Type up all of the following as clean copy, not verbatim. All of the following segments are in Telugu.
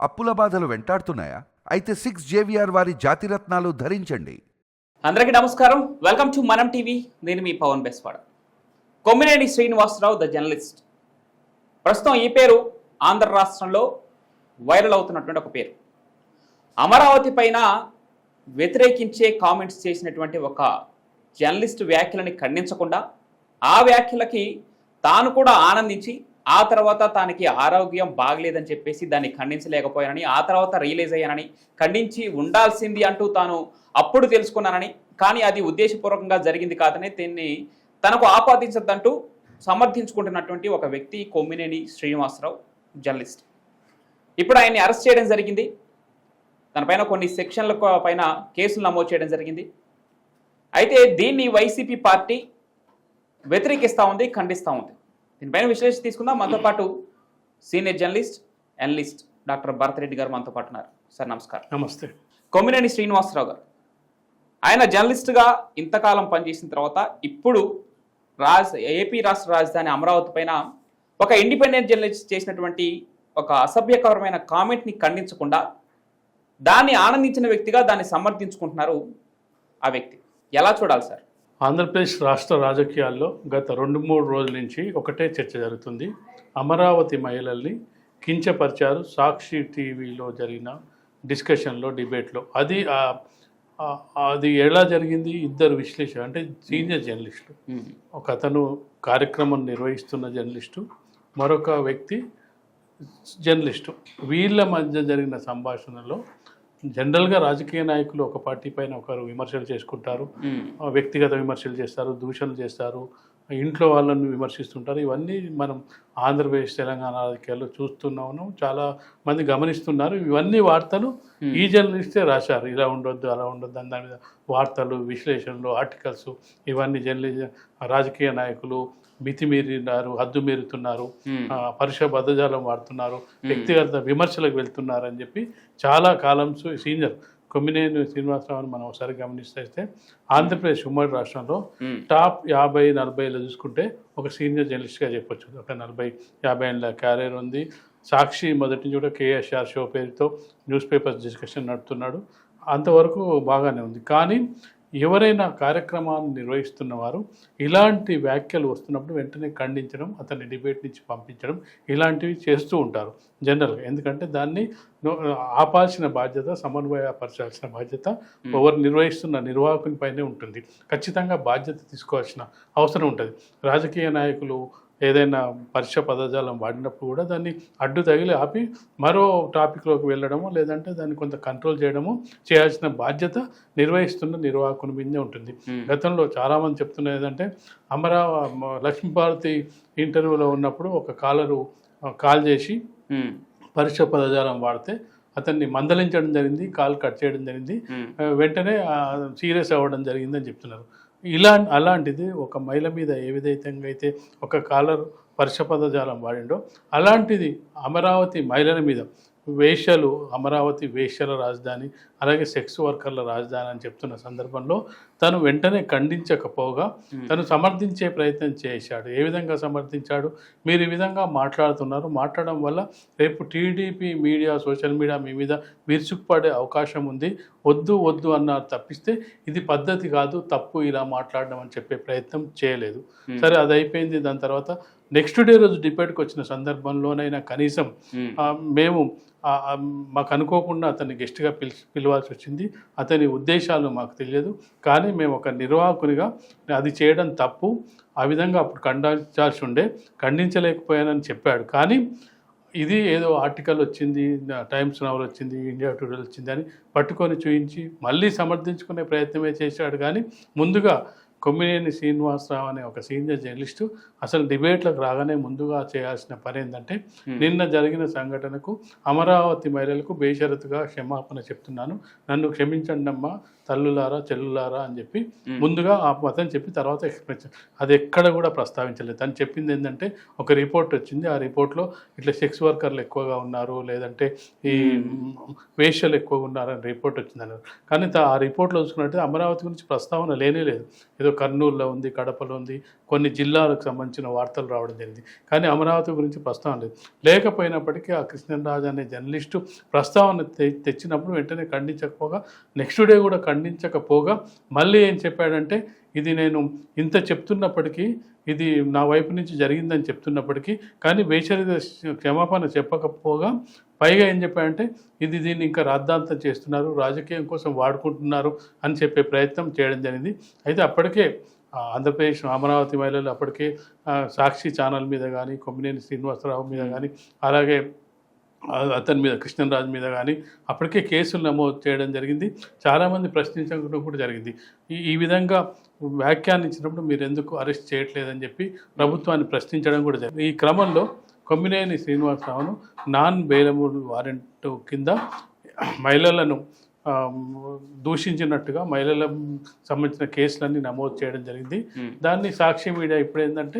అప్పుల బాధలు వెంటాడుతున్నాయా? అయితే 6 JVR వారి జాతిరత్నాలు ధరించండి. అందరికీ నమస్కారం. Welcome to Manam TV. నేను మీ పవన్ బెస్వాడ. Kommineni Srinivasarao the journalist. ప్రస్తుతం ఈ పేరు ఆంధ్ర రాష్ట్రంలో వైరల్ అవుతున్నటువంటి ఒక పేరు. అమరావతి పైన వ్యతిరేకించే కామెంట్స్ చేసినటువంటి ఒక జర్నలిస్ట్ వ్యాఖ్యలని ఖండించకుండా ఆ వ్యాఖ్యలకి తాను కూడా ఆనందించి ఆ తర్వాత తనకి ఆరోగ్యం బాగలేదని చెప్పేసి దాన్ని ఖండించలేకపోయానని, ఆ తర్వాత రియలైజ్ అయ్యానని, ఖండించి ఉండాల్సింది అంటూ తాను అప్పుడు తెలుసుకున్నానని, కానీ అది ఉద్దేశపూర్వకంగా జరిగింది కాదని దీన్ని తనకు ఆపాదించద్దంటూ సమర్థించుకుంటున్నటువంటి ఒక వ్యక్తి కొమ్మినేని శ్రీనివాసరావు జర్నలిస్ట్. ఇప్పుడు ఆయన్ని అరెస్ట్ చేయడం జరిగింది. తనపైన కొన్ని సెక్షన్ల పైన కేసులు నమోదు చేయడం జరిగింది. అయితే దీన్ని వైసీపీ పార్టీ వ్యతిరేకిస్తూ ఉంది, ఖండిస్తూ ఉంది. దీనిపైన విశ్లేషణ తీసుకుందాం. మనతో పాటు senior journalist, analyst doctor Bharat Reddy గారు మనతో పాటు ఉన్నారు. సార్ నమస్కారం. నమస్తే. కొమ్మినేని శ్రీనివాసరావు గారు, ఆయన జర్నలిస్ట్గా ఇంతకాలం పనిచేసిన తర్వాత ఇప్పుడు ఏపీ రాష్ట్ర రాజధాని అమరావతి పైన ఒక ఇండిపెండెంట్ జర్నలిస్ట్ చేసినటువంటి ఒక అసభ్యకరమైన కామెంట్ని ఖండించకుండా దాన్ని ఆనందించిన వ్యక్తిగా దాన్ని సమర్థించుకుంటున్నారు ఆ వ్యక్తి. ఎలా చూడాలి సార్? ఆంధ్రప్రదేశ్ రాష్ట్ర రాజకీయాల్లో గత 2-3 రోజుల నుంచి ఒకటే చర్చ జరుగుతుంది. అమరావతి మహిళల్ని కించపరిచారు సాక్షి టీవీలో జరిగిన డిస్కషన్లో, డిబేట్లో. అది ఎలా జరిగింది? ఇద్దరు విశ్లేషణ, అంటే సీనియర్ జర్నలిస్టులు, ఒక అతను కార్యక్రమం నిర్వహిస్తున్న జర్నలిస్టు, మరొక వ్యక్తి జర్నలిస్టు. వీళ్ళ మధ్య జరిగిన సంభాషణలో జనరల్గా రాజకీయ నాయకులు ఒక పార్టీ పైన ఒకరు విమర్శలు చేసుకుంటారు, వ్యక్తిగత విమర్శలు చేస్తారు, దూషణలు చేస్తారు, ఇంట్లో వాళ్ళని విమర్శిస్తుంటారు. ఇవన్నీ మనం ఆంధ్రప్రదేశ్, తెలంగాణ రాజకీయాల్లో చూస్తున్నాము, చాలా మంది గమనిస్తున్నారు. ఇవన్నీ వార్తలు ఈ జర్నలిస్టే రాశారు. ఇలా ఉండొద్దు, అలా ఉండొద్దు అని దాని మీద వార్తలు, విశ్లేషణలు, ఆర్టికల్స్, ఇవన్నీ రాజకీయ నాయకులు మితిమీరినారు, హద్దు మీరుతున్నారు, పరుష పదజాలం వాడుతున్నారు, వ్యక్తిగత విమర్శలకు వెళ్తున్నారు అని చెప్పి చాలా కాలం సీనియర్ కొమ్మినేని శ్రీనివాసరావుని మనం ఒకసారి గమనిస్తే ఆంధ్రప్రదేశ్ ఉమ్మడి రాష్ట్రంలో టాప్ 50-40లో చూసుకుంటే ఒక సీనియర్ జర్నలిస్ట్గా చెప్పొచ్చు. ఒక 40-50 ఏళ్ళ క్యారియర్ ఉంది. సాక్షి మొదటి నుంచి కూడా KSR షో పేరుతో న్యూస్ పేపర్స్ డిస్కషన్ నడుపుతున్నాడు. అంతవరకు బాగానే ఉంది. కానీ ఎవరైనా కార్యక్రమాన్ని నిర్వహిస్తున్నవారు ఇలాంటి వ్యాఖ్యలు వస్తున్నప్పుడు వెంటనే ఖండించడం, అతన్ని డిబేట్ నుంచి పంపించడం, ఇలాంటివి చేస్తూ ఉంటారు జనరల్గా. ఎందుకంటే దాన్ని ఆపాల్సిన బాధ్యత, సమన్వయపరచాల్సిన బాధ్యత ఎవరు నిర్వహిస్తున్న నిర్వాహకుని పైనే ఉంటుంది. ఖచ్చితంగా బాధ్యత తీసుకోవాల్సిన అవసరం ఉంటుంది. రాజకీయ నాయకులు ఏదైనా పరుష పదజాలం వాడినప్పుడు కూడా దాన్ని అడ్డు తగిలి ఆపి మరో టాపిక్లోకి వెళ్ళడము, లేదంటే దాన్ని కొంత కంట్రోల్ చేయడము చేయాల్సిన బాధ్యత నిర్వహిస్తున్న నిర్వాహకుని మీదే ఉంటుంది. గతంలో చాలామంది చెప్తున్నది ఏంటంటే, లక్ష్మీభారతి ఇంటర్వ్యూలో ఉన్నప్పుడు ఒక కాలరు కాల్ చేసి పరుష పదజాలం వాడితే అతన్ని మందలించడం జరిగింది, కాల్ కట్ చేయడం జరిగింది, వెంటనే సీరియస్ అవ్వడం జరిగిందని చెప్తున్నారు. అలాంటిది ఒక మహిళ మీద ఏ విధంగా అయితే ఒక కాలర్ పరుష పదజాలం వాడిండో, అలాంటిది అమరావతి మహిళల మీద వేశ్యలు, అమరావతి వేశ్యల రాజధాని, అలాగే సెక్స్ వర్కర్ల రాజధాని అని చెప్తున్న సందర్భంలో తను వెంటనే ఖండించకపోగా తను సమర్థించే ప్రయత్నం చేశాడు. ఏ విధంగా సమర్థించాడు? మీరు ఈ విధంగా మాట్లాడుతున్నారు, మాట్లాడడం వల్ల రేపు టీడీపీ మీడియా, సోషల్ మీడియా మీ మీద విరుచుకుపడే అవకాశం ఉంది, వద్దు అన్నారు తప్పిస్తే ఇది పద్ధతి కాదు, తప్పు ఇలా మాట్లాడడం అని చెప్పే ప్రయత్నం చేయలేదు. సరే, అది అయిపోయింది. దాని తర్వాత నెక్స్ట్ డే రోజు డిబేట్కి వచ్చిన సందర్భంలోనైనా కనీసం మేము మాకు అనుకోకుండా అతన్ని గెస్ట్గా పిలవాల్సి వచ్చింది, అతని ఉద్దేశాలు మాకు తెలియదు, కానీ మేము ఒక నిర్వాహకునిగా అది చేయడం తప్పు, ఆ విధంగా అప్పుడు ఖండించలేకపోయానని చెప్పాడు. కానీ ఇది ఏదో ఆర్టికల్ వచ్చింది, టైమ్స్ నవల్ వచ్చింది, ఇండియా టుడే వచ్చింది అని పట్టుకొని చూపించి మళ్ళీ సమర్థించుకునే ప్రయత్నమే చేశాడు. కానీ ముందుగా కొమ్మినేని శ్రీనివాసరావు అనే ఒక సీనియర్ జర్నలిస్టు అసలు డిబేట్లకు రాగానే ముందుగా చేయాల్సిన పని ఏంటంటే, నిన్న జరిగిన సంఘటనకు అమరావతి మహిళలకు బేషరతుగా క్షమాపణ చెప్తున్నాను, నన్ను క్షమించండి అమ్మా తల్లులారా, చెల్లులారా అని చెప్పి ముందుగా ఆ మతం చెప్పి తర్వాత ఎక్స్ప్రెషన్. అది ఎక్కడ కూడా ప్రస్తావించలేదు. తను చెప్పింది ఏంటంటే, ఒక రిపోర్ట్ వచ్చింది, ఆ రిపోర్ట్లో ఇట్లా సెక్స్ వర్కర్లు ఎక్కువగా ఉన్నారు, లేదంటే ఈ వేశ్యలు ఎక్కువగా ఉన్నారని రిపోర్ట్ వచ్చిందన్నారు. కానీ ఆ రిపోర్ట్లో చూసుకున్నట్టు అమరావతి గురించి ప్రస్తావన లేనే లేదు. ఏదో కర్నూలులో ఉంది, కడపలో ఉంది, కొన్ని జిల్లాలకు సంబంధించిన వార్తలు రావడం జరిగింది. కానీ అమరావతి గురించి ప్రస్తావన లేదు. లేకపోయినప్పటికీ ఆ కృష్ణరాజు అనే జర్నలిస్టు ప్రస్తావన తెచ్చినప్పుడు వెంటనే ఖండించకపోగా నెక్స్ట్ డే కూడా ఖండించకపోగా మళ్ళీ ఏం చెప్పాడంటే, ఇది నేను ఇంత చెప్తున్నప్పటికీ, ఇది నా వైపు నుంచి జరిగిందని చెప్తున్నప్పటికీ కానీ బేషరత క్షమాపణ చెప్పకపోగా పైగా ఏం చెప్పాడంటే, దీన్ని ఇంకా రాద్ధాంతం చేస్తున్నారు, రాజకీయం కోసం వాడుకుంటున్నారు అని చెప్పే ప్రయత్నం చేయడం జరిగింది. అయితే అప్పటికే ఆంధ్రప్రదేశ్ అమరావతి మహిళలు అప్పటికే సాక్షి ఛానల్ మీద కానీ, కొమ్మినేని శ్రీనివాసరావు మీద కానీ, అలాగే అతని మీద కృష్ణరాజు మీద కానీ అప్పటికే కేసులు నమోదు చేయడం జరిగింది. చాలామంది ప్రశ్నించడం కూడా జరిగింది. ఈ విధంగా వ్యాఖ్యానించినప్పుడు మీరు ఎందుకు అరెస్ట్ చేయట్లేదని చెప్పి ప్రభుత్వాన్ని ప్రశ్నించడం కూడా జరిగింది. ఈ క్రమంలో కొమ్మినేని శ్రీనివాసరావును నాన్ బెయిలబుల్ వారెంట్ కింద మహిళలను దూషించినట్టుగా మహిళలకు సంబంధించిన కేసులన్నీ నమోదు చేయడం జరిగింది. దాన్ని సాక్షి మీడియా ఇప్పుడు ఏంటంటే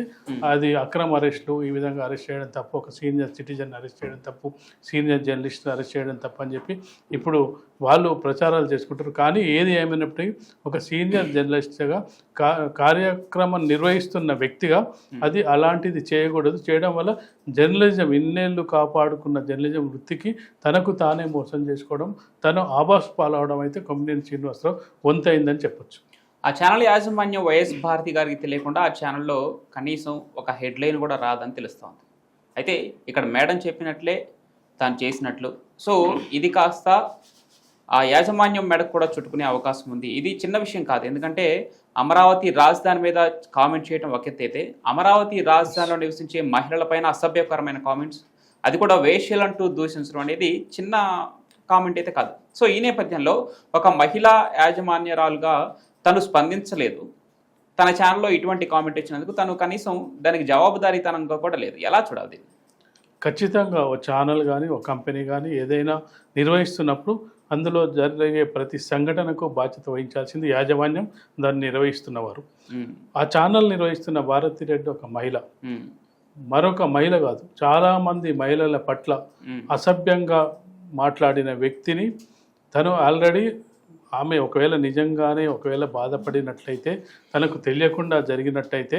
అది అక్రమ అరెస్టులు, ఈ విధంగా అరెస్ట్ చేయడం తప్పు, ఒక సీనియర్ సిటిజన్ అరెస్ట్ చేయడం తప్పు, సీనియర్ జర్నలిస్ట్ని అరెస్ట్ చేయడం తప్పు అని చెప్పి ఇప్పుడు వాళ్ళు ప్రచారాలు చేసుకుంటారు. కానీ ఏది ఏమైనప్పటికీ ఒక సీనియర్ జర్నలిస్ట్గా కార్యక్రమం నిర్వహిస్తున్న వ్యక్తిగా అది అలాంటిది చేయకూడదు. చేయడం వల్ల జర్నలిజం ఇన్నేళ్ళు కాపాడుకున్న జర్నలిజం వృత్తికి తనకు తానే మోసం చేసుకోవడం, తను ఆభాస్ పాలవడం అయితే కొమ్మినేని శ్రీనివాసరావు వంతైందని చెప్పొచ్చు. ఆ ఛానల్ యాజమాన్యం వైఎస్ భారతి గారికి తెలియకుండా ఆ ఛానల్లో కనీసం ఒక హెడ్లైన్ కూడా రాదని తెలుస్తోంది. అయితే ఇక్కడ మేడం చెప్పినట్లే తాను చేసినట్లు, సో ఇది కాస్త ఆ యాజమాన్యం మేడకు కూడా చుట్టుకునే అవకాశం ఉంది. ఇది చిన్న విషయం కాదు, ఎందుకంటే అమరావతి రాజధాని మీద కామెంట్ చేయడం ఒక ఎత్తు అయితే, అమరావతి రాజధానిలో నివసించే మహిళలపైన అసభ్యకరమైన కామెంట్స్, అది కూడా వేశ్యలంటూ దూషించడం అనేది చిన్న కామెంట్ అయితే కాదు. సో ఈ నేపథ్యంలో ఒక మహిళా యాజమాన్యరాలుగా తను స్పందించలేదు. తన ఛానల్లో ఇటువంటి కామెంట్ ఇచ్చినందుకు తను కనీసం దానికి జవాబుదారీతనంగా కూడా లేదు. ఎలా చూడాలి? ఖచ్చితంగా ఒక ఛానల్ కానీ ఒక కంపెనీ కానీ ఏదైనా నిర్వహిస్తున్నప్పుడు అందులో జరిగే ప్రతి సంఘటనకు బాధ్యత వహించాల్సింది యాజమాన్యం, దాన్ని నిర్వహిస్తున్నవారు. ఆ ఛానల్ నిర్వహిస్తున్న భారతిరెడ్డి ఒక మహిళ, మరొక మహిళ కాదు, చాలామంది మహిళల పట్ల అసభ్యంగా మాట్లాడిన వ్యక్తిని తను ఆల్రెడీ ఆమె ఒకవేళ నిజంగానే బాధపడినట్లయితే, తనకు తెలియకుండా జరిగినట్టయితే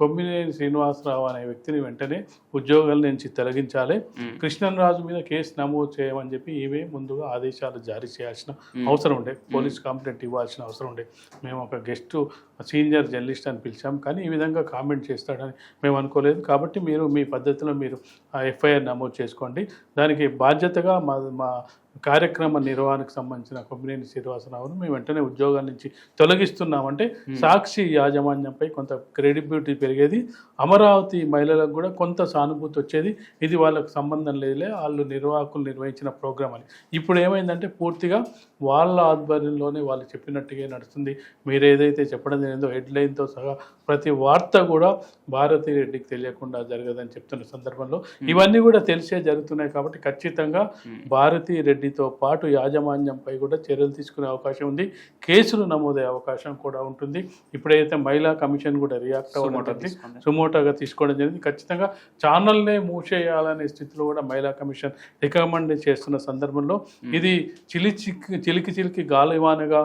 కొమ్మినేని శ్రీనివాసరావు అనే వ్యక్తిని వెంటనే ఉద్యోగాల నుంచి తొలగించాలి, కృష్ణరాజు మీద కేసు నమోదు చేయమని చెప్పి ఈమె ముందుగా ఆదేశాలు జారీ చేయాల్సిన అవసరం ఉండే, పోలీస్ కంప్లైంట్ ఇవ్వాల్సిన అవసరం ఉండే. మేము ఒక గెస్ట్ సీనియర్ జర్నలిస్ట్ అని పిలిచాం, కానీ ఈ విధంగా కామెంట్ చేస్తాడని మేము అనుకోలేదు. కాబట్టి మీరు మీ పద్ధతిలో మీరు ఎఫ్ఐఆర్ నమోదు చేసుకోండి. దానికి బాధ్యతగా మా కార్యక్రమ నిర్వహణకు సంబంధించిన కొమ్మినేని శ్రీనివాసరావును మేము వెంటనే ఉద్యోగాల నుంచి తొలగిస్తున్నామంటే సాక్షి యాజమాన్యంపై కొంత క్రెడిబిలిటీ పెరిగేది, అమరావతి మహిళలకు కూడా కొంత సానుభూతి వచ్చేది. ఇది వాళ్ళకు సంబంధం లేదులే, వాళ్ళు నిర్వాహకులు నిర్వహించిన ప్రోగ్రామ్ అని. ఇప్పుడు ఏమైందంటే పూర్తిగా వాళ్ళ ఆధ్వర్యంలోనే వాళ్ళు చెప్పినట్టుగా నడుస్తుంది. మీరు ఏదైతే చెప్పడం జరిగిందో హెడ్లైన్తో సహా ప్రతి వార్త కూడా భారతిరెడ్డికి తెలియకుండా జరగదని చెప్తున్న సందర్భంలో ఇవన్నీ కూడా తెలిసే జరుగుతున్నాయి. కాబట్టి ఖచ్చితంగా భారతిరెడ్డితో పాటు యాజమాన్యంపై కూడా చర్యలు తీసుకునే అవకాశం ఉంది, కేసులు నమోదయ్యే అవకాశం కూడా ఉంటుంది. ఇప్పుడైతే మహిళా కమిషన్ కూడా రియాక్ట్ అవ్వడం సుమోటోగా తీసుకోవడం జరిగింది. ఖచ్చితంగా ఛానల్నే మూసేయాలనే స్థితిలో కూడా మహిళా కమిషన్ రికమెండ్ చేస్తున్న సందర్భంలో ఇది చిలికి గాలివానగా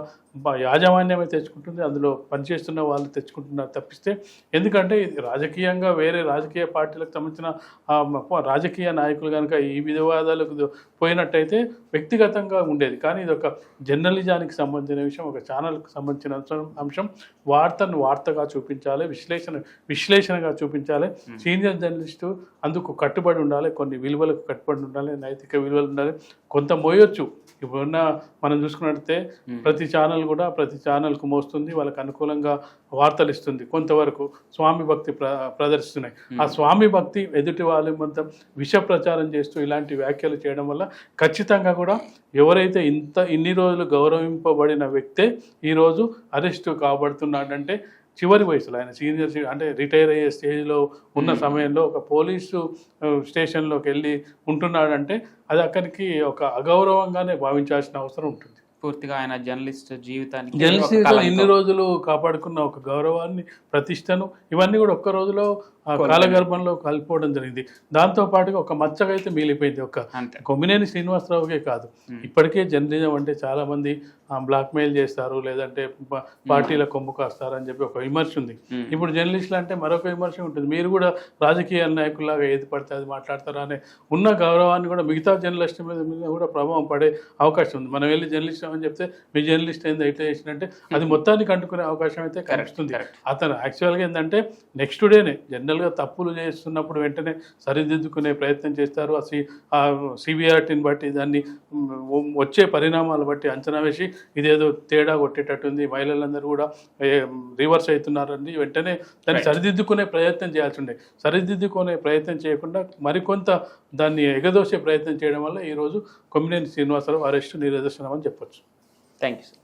యాజమాన్యమే తెచ్చుకుంటుంది, అందులో పనిచేస్తున్న వాళ్ళు తెచ్చుకుంటున్నారు తప్పిస్తే. ఎందుకంటే ఇది రాజకీయంగా వేరే రాజకీయ పార్టీలకు సంబంధించిన రాజకీయ నాయకులు కనుక ఈ వివాదాలకు పోయినట్టయితే వ్యక్తిగతంగా ఉండేది. కానీ ఇది ఒక జర్నలిజానికి సంబంధించిన విషయం, ఒక ఛానల్కి సంబంధించిన అంశం. వార్తను వార్తగా చూపించాలి, విశ్లేషణగా చూపించాలి. సీనియర్ జర్నలిస్టు అందుకు కట్టుబడి ఉండాలి, కొన్ని విలువలకు కట్టుబడి ఉండాలి, నైతిక విలువలు ఉండాలి. కొంత మోయొచ్చు, ఇప్పుడున్న మనం చూసుకున్నట్లయితే ప్రతి ఛానల్కు మోస్తుంది, వాళ్ళకు అనుకూలంగా వార్తలు ఇస్తుంది, కొంతవరకు స్వామి భక్తి ప్రదర్శిస్తున్నాయి. ఆ స్వామి భక్తి ఎదుటి వాళ్ళ మొత్తం విష ప్రచారం చేస్తూ ఇలాంటి వ్యాఖ్యలు చేయడం వల్ల ఖచ్చితంగా కూడా ఎవరైతే ఇన్ని రోజులు గౌరవింపబడిన వ్యక్తే ఈరోజు అరెస్టు కాబడుతున్నాడంటే చివరి వయసులో ఆయన సీనియర్ అంటే రిటైర్ అయ్యే స్టేజ్లో ఉన్న సమయంలో ఒక పోలీసు స్టేషన్లోకి వెళ్ళి ఉంటున్నాడంటే అది అక్కడికి ఒక అగౌరవంగానే భావించాల్సిన అవసరం ఉంటుంది. పూర్తిగా ఆయన జర్నలిస్ట్ జీవితానికి ఇన్ని రోజులు కాపాడుకున్న ఒక గౌరవాన్ని, ప్రతిష్టను, ఇవన్నీ కూడా ఒక్క రోజులో కాలగర్భంలో కలిపోవడం జరిగింది. దాంతో పాటుగా ఒక మచ్చగా అయితే మిగిలిపోయింది. ఒక అంతే. కొమ్మినేని శ్రీనివాసరావుకే కాదు, ఇప్పటికే జర్నలిజం అంటే చాలా మంది బ్లాక్మెయిల్ చేస్తారు, లేదంటే పార్టీల కొమ్ము కాస్తారు అని చెప్పి ఒక విమర్శ ఉంది. ఇప్పుడు జర్నలిస్టులు అంటే మరొక విమర్శ ఉంటుంది. మీరు కూడా రాజకీయ నాయకుల్లాగా ఏది పడితే అది మాట్లాడతారా అనే ఉన్న గౌరవాన్ని కూడా మిగతా జర్నలిస్ట్ మీద కూడా ప్రభావం పడే అవకాశం ఉంది. మనం వెళ్ళి జర్నలిస్ట్ అని చెప్తే మీ జర్నలిస్ట్ ఏందో ఇట్లా చేసినట్టే అది మొత్తానికి అంటుకునే అవకాశం అయితే కనిపిస్తుంది. అతను యాక్చువల్గా ఏంటంటే నెక్స్ట్ డేనే జనరల్గా తప్పులు చేస్తున్నప్పుడు వెంటనే సరిదిద్దుకునే ప్రయత్నం చేస్తారు. ఆ సివియారిటీని బట్టి దాన్ని వచ్చే పరిణామాలు బట్టి అంచనా వేసి ఇదేదో తేడా కొట్టేటట్టుంది, మహిళలందరూ కూడా రివర్స్ అవుతున్నారని వెంటనే దాన్ని సరిదిద్దుకునే ప్రయత్నం చేయాల్సి ఉండే. సరిదిద్దుకునే ప్రయత్నం చేయకుండా మరికొంత దాన్ని ఎగదోసే ప్రయత్నం చేయడం వల్ల ఈరోజు కొమ్మినేని శ్రీనివాసరావు అరెస్టు నిరదర్శనం అని చెప్పొచ్చు. Thank you sir.